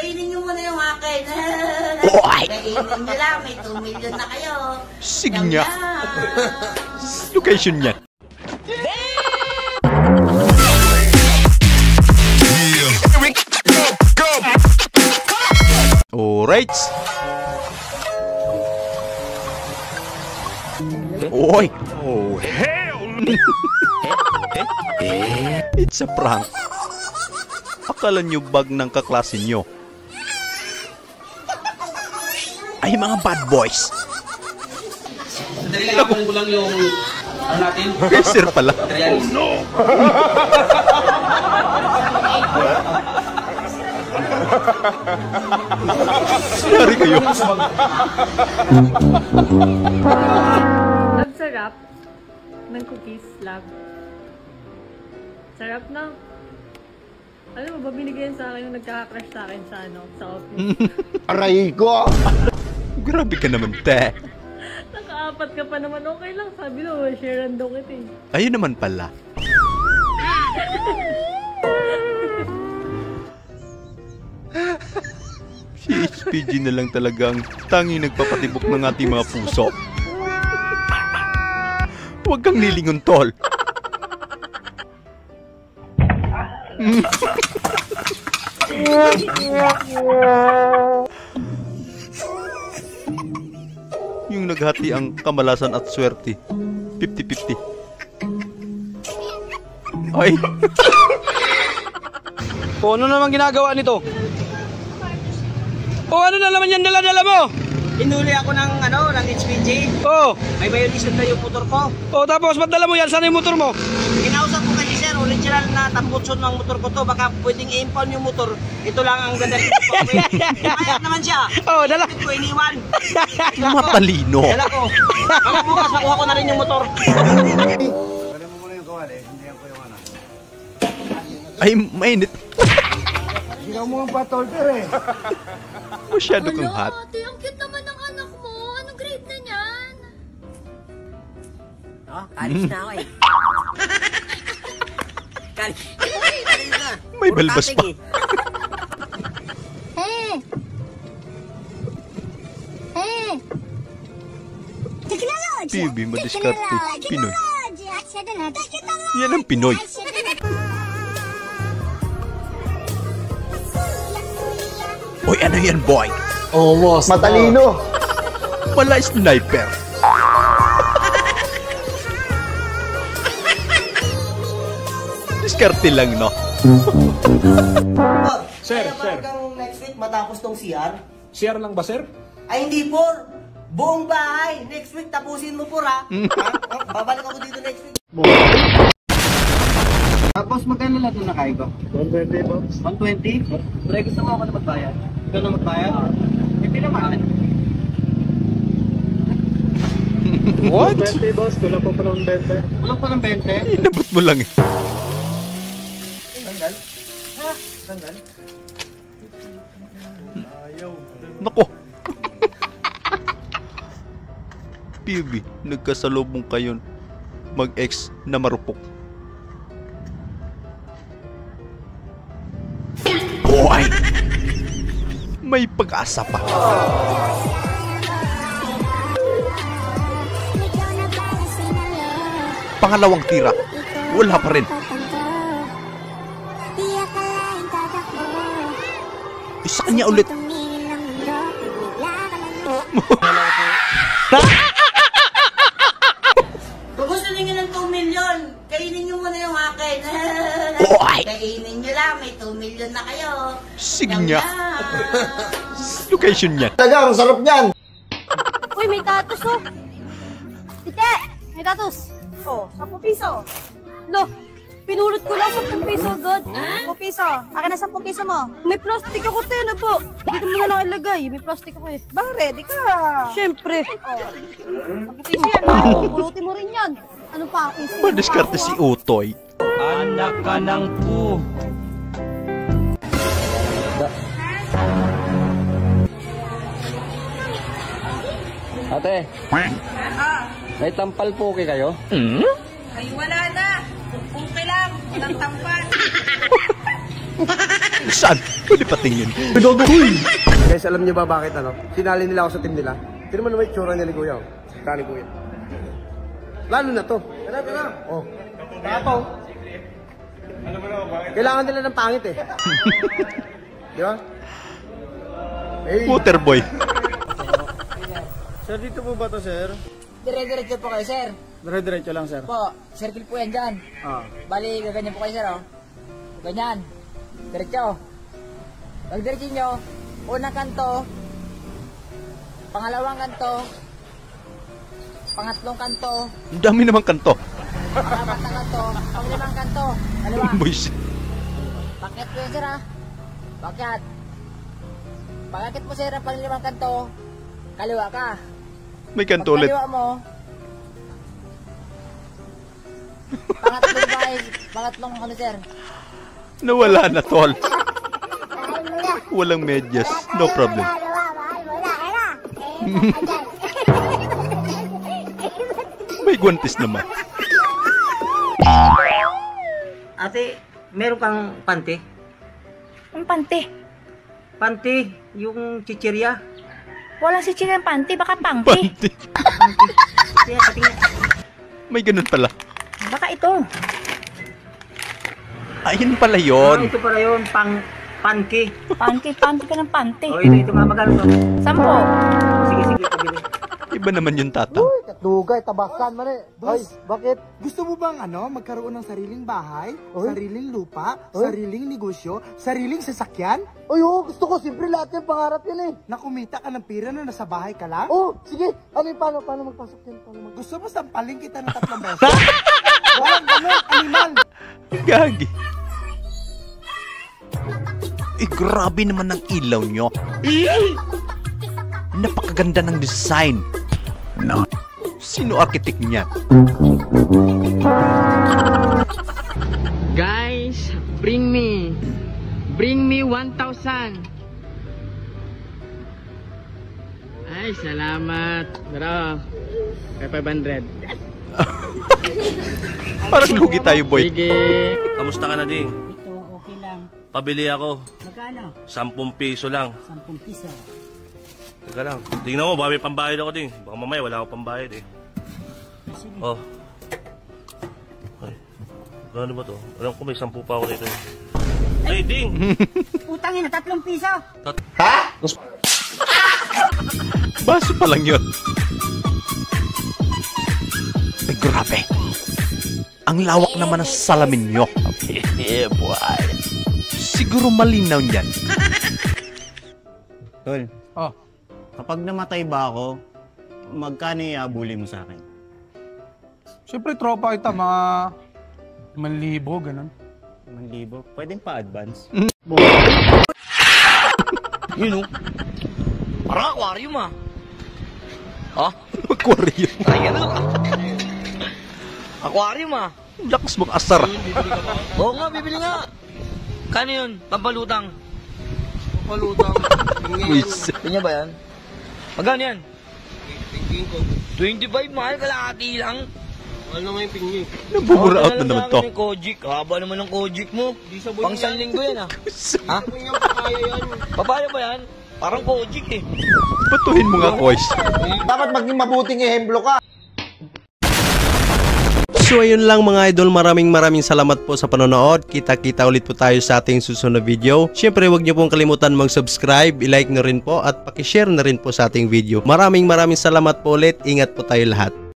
kainin nyo muna yung akin. Oy! Kainin nyo lang, may 2 million na kayo. Sige nga. Location niya. Alright. Oy! Oh, hell! It's a prank. Akala nyo bag ng kaklase nyo ay mga bad boys. Sandali lang, ako lang yung ano natin. Sir pala. Oh no! Sorry kayo. Ang sarap ng cookies lab. Sarap na. Alam mo ba, binigyan sa akin yung nagkaka-crush sa akin sa office. Aray ko! Grabe ka naman, te. Naka-4 ka pa naman, okay lang. Sabi na, share daw kita eh. Ayun naman pala. Si HPG na lang talagang tanging nagpapatibok ng ating mga puso. Huwag kang nilingon, tol. Yung naghati ang kamalasan at swerte. 50-50. Ay! O ano naman ginagawa nito? O ano na naman yan dala-dala mo? Inuli ako ng HPG. Oh, May violation na yung motor ko. oh tapos ba't dala mo yan? Saan yung motor mo? Kinausap ko kay sir, original na tambutson ng motor ko to. Baka pwedeng i-impound yung motor. Ito lang ang dadalhin ko. Mayat naman siya. Oh, dala. Bakit ko iniwan? Matalino. Dala ko. Baka bukas makuha ko na rin yung motor. Ay, mainit. Ikaw mo ang patolter eh. Masyado kang hot. Ate, ang cute naman ng anak mo. Anong grade na niyan? Oh, college na ako eh. College na. May balbas pa. Hey! Hey! Technology! PB, madiskarte. Pinoy. Technology! Yan ang Pinoy. Hoy, ano yan, boy? Almost. Matalino. Wala sniper. Diskarte lang, no? Sir. Hanggang next week matapos tong CR. CR lang ba, sir? Ay hindi po. Buong bahay. Next week tapusin mo po ha. Babalik ako dito next week. Tapos magkano lahat ng nakain ko? 120 box. 120? Pre, gusto mo ako na magbayad? Ikaw na magbayad? Hindi naman. What? 120 boss, kulang po pa ng 20. Kulang pa ng 20? Inabot mo lang eh. Sandal? Ha? Sandal? Nako. PB, nagkasalubong kayo mag-ex na marupok. Boy! May pag-asa pa. Pangalawang tira, wala pa rin. Isa kanya ulit. Kung gusto niyo ng 2 million, kainin nyo muna yung akin. Oy! Kainin nyo lang, may 2 million na kayo. Sige nga. Location niya. Talaga, ang sarap niyan. Uy, may tatos oh! Tite! May tatos! Oh, 10 piso. Lo! Pinulot ko lang 10 piso agad. 10 piso. Akin na 10 piso mo. May plastic ako, te, na po. Dito mo na lang ilagay. May plastic ako eh. Ba, ready ka? Siyempre. 10 piso yan. Oh, pulutin mo rin yan. Ano pa? Madiskarte si Utoy. Anak ka ng pu. Ate, may tampal po kayo? Ay, wala na. Okay lang. Walang tampan. Saan? Pwede patingin. Guys, alam niyo ba bakit sinali nila ako sa team nila? Hindi naman may tsura niya ni Kuya. Saka ni Kuya. Lalo na to. Tara. Oh. Tapaw. Kailangan nila ng pangit eh. Di ba? Hey. Waterboy. Sir, dito po ba to, sir? Dire-diretso po kayo, sir. Dire-diretso lang, sir. Po, circle po yan dyan. Bali, gaganyan po kayo, sir, oh. Ganyan. Diretso. Pag diretso nyo, unang kanto, pangalawang kanto, pangatlong kanto, Ang dami namang kanto. pangapat na kanto, panglimang kanto, kaliwa. Boys. Paket po yan, sir, ha? Paket. Pagkakit mo, sir, ang panglimang kanto, kaliwa ka. May kanto ulit. Pagkaliwa mo, pangatlong ano, sir? Nawala na, tol. Walang medyas. No problem. May guwantes naman. Ate, meron kang panty? Ang panty. Panty, yung chichirya. Wala si Chicken panty, baka pangty. Panty. Kaya patingin. May ganun pala. Baka ito. Ayun pala Ah, yon. ito pala yun, panty. Panty ka ng panty. O, ito nga, magkano to? 10. Sige, pabili. Iba naman yung tatang. Katugay, tabakan man eh. Ay, bakit? Gusto mo bang magkaroon ng sariling bahay, sariling lupa, sariling negosyo, sariling sasakyan? Ay, oo, gusto ko. Siyempre lahat yung pangarap yan eh. Na kumita ka ng pira na nasa bahay ka lang? Oh, sige. Ano yung paano magpasok yan? Gusto mo sampaling kita ng 3 beses? Walang ganun, animal! Gagi. Grabe naman ang ilaw nyo. Napakaganda ng design. No. Sino architect niya? Guys, bring me 1,000. Ay, salamat. Pero, kay 500. Parang lugi tayo, boy. Sige. Kamusta ka na, Ding? Ito, okay lang. Pabili ako. Magkano? 10 piso lang. 10 piso. Teka lang. Tingnan mo, baka may pambayad ako, Ding. Baka mamaya wala akong pambayad eh. Oh. Ay. Ano ba to? Alam ko may 10 pa ako dito. Ay, Ding! Utangin na 3 piso. Baso pa lang yun. Ay, grabe. Ang lawak naman ng salamin nyo. Yeah, boy. Siguro malinaw niyan. Tol, kapag namatay ba ako, magkano iabuli mo sa akin? Siyempre, tropa kita, mga 1,000, ganun. 1,000? Pwedeng pa-advance? Yun, oh. Parang aquarium, ah. Aquarium. Ayan, oh. Aquarium, ah. Lakas mong asar. Oo nga, bibili nga. Kano yun? Pampalutang. Buisit. Pinya ba yan? Magkano yan? 25, mahal, kalahati lang. Nabubura out na naman to. Kojik, haba naman ng kojik mo. Pang 1 linggo yan, ah. Ha? Papaya ba yan? Parang kojik eh. Batuhin mo nga, Kois. Dapat maging mabuting ehemplo ka. So ayun lang mga idol, maraming salamat po sa panonood. Kita-kita ulit po tayo sa ating susunod na video. Syempre huwag niyo pong kalimutan mag-subscribe, i-like na rin po at paki-share na rin po sa ating video. Maraming salamat po ulit. Ingat po tayo lahat.